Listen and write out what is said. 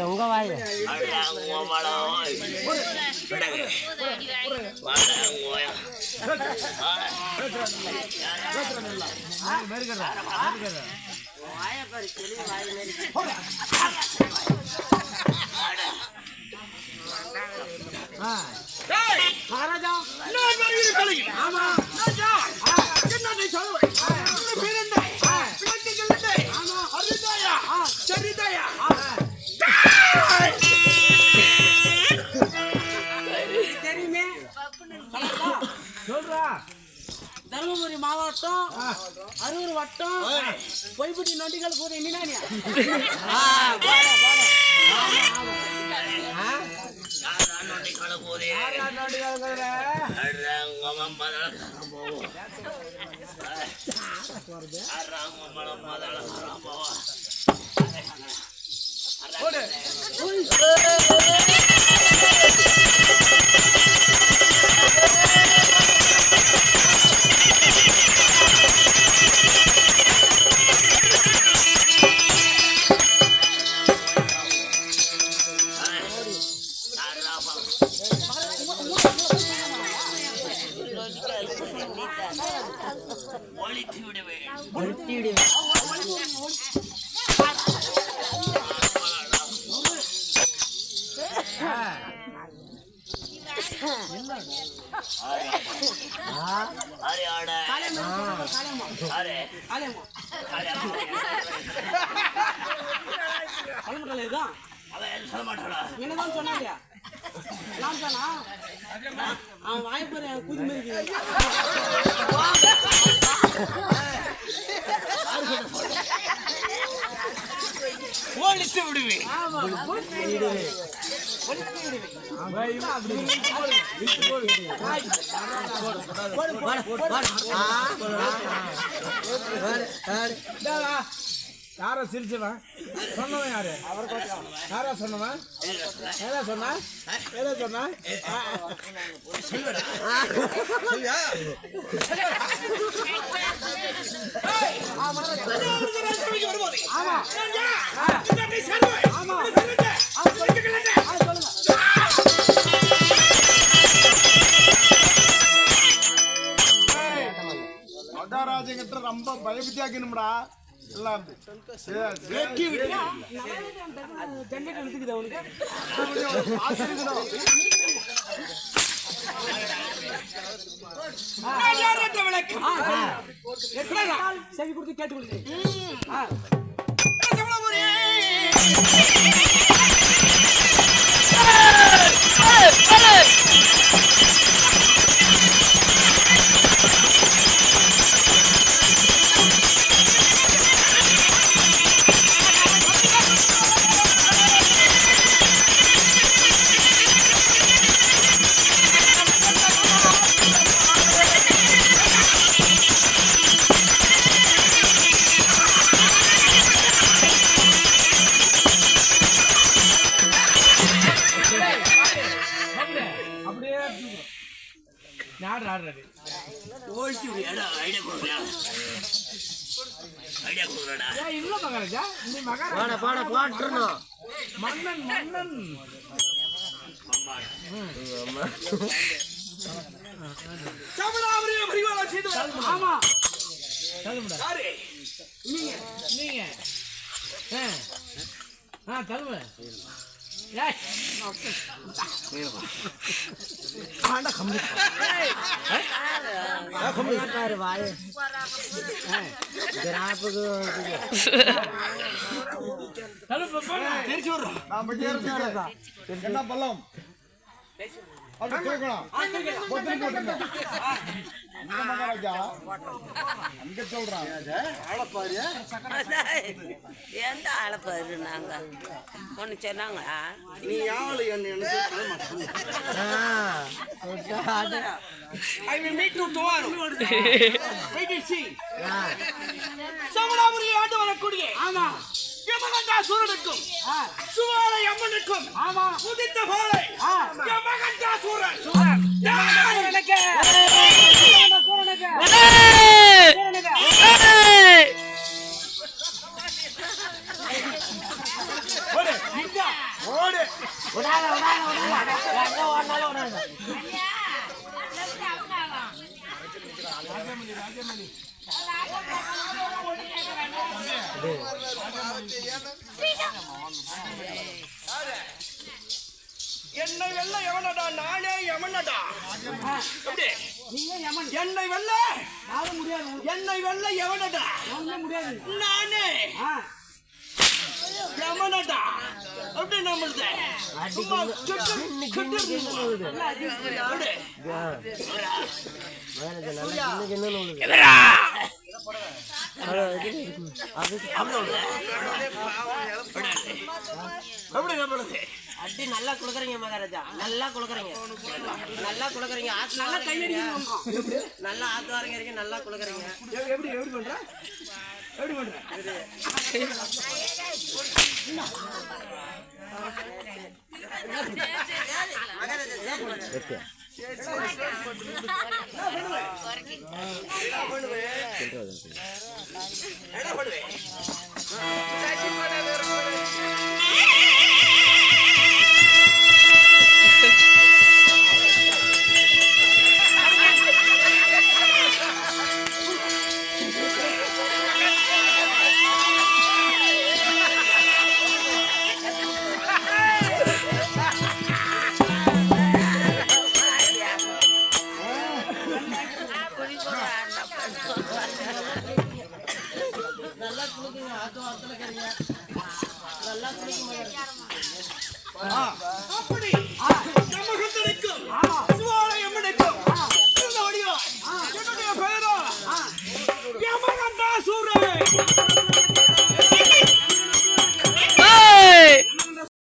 உங்க வாய் தருமபுரி மாவட்டம் அரூர் வட்டம் பொய்பட்டி நொண்டிகள் கூட எண்ணினானியா என்னதான் சொன்னாங்க அவன் வாய்ப்பு குதி மாதிரி ஒழித்து விடுவேன். யாரோ சிரிச்சவன் சொன்னவன் யாரு? யாரா சொன்னவன்? ஏதா சொன்னா ஏதா சொன்னா மகாராஜங்கிட்ட ரொம்ப பயபத்தியாக்கணும்டா. சரி கொடுத்து கேட்டு என்ன பள்ளம் அங்க சொல்றான் எந்த ஆளப்பாரு நாங்க ஒண்ணு சொன்னாங்க நீ ஆளு என்ன I will meet you tomorrow. Wait and see. சமணாபுரி ஆண்டு வரக்கூடிய ஆமா யமகண்டா சூரனுக்கும் சுவாலை அம்மனுக்கும் ஆமா உதித்த பாலை யமகண்டா சூரன் சூரனுக்கு என்னை வெல்ல எவனடா? நானே யமனடா. எப்படி? என்னை வெல்ல என்னை வெல்ல எவனடா? நானே யமனடா. அப்படி நம்மளுது சும்மா அப்படி நம்மளுது அடி நல்லா குளுக்குறீங்க மகாராஜா, நல்லா குளுக்குறீங்க, நல்லா குளுக்குறீங்க. நல்லா கையடிக்க நல்லா ஆத்து வரங்க, நல்லா குளுக்குறீங்க. எப்படி எப்படி பண்ற? எப்படி பண்ற? நல்லா குளுக்குறீங்க, ஆத்து வாரத்துல நல்லா குளிக்க அப்படி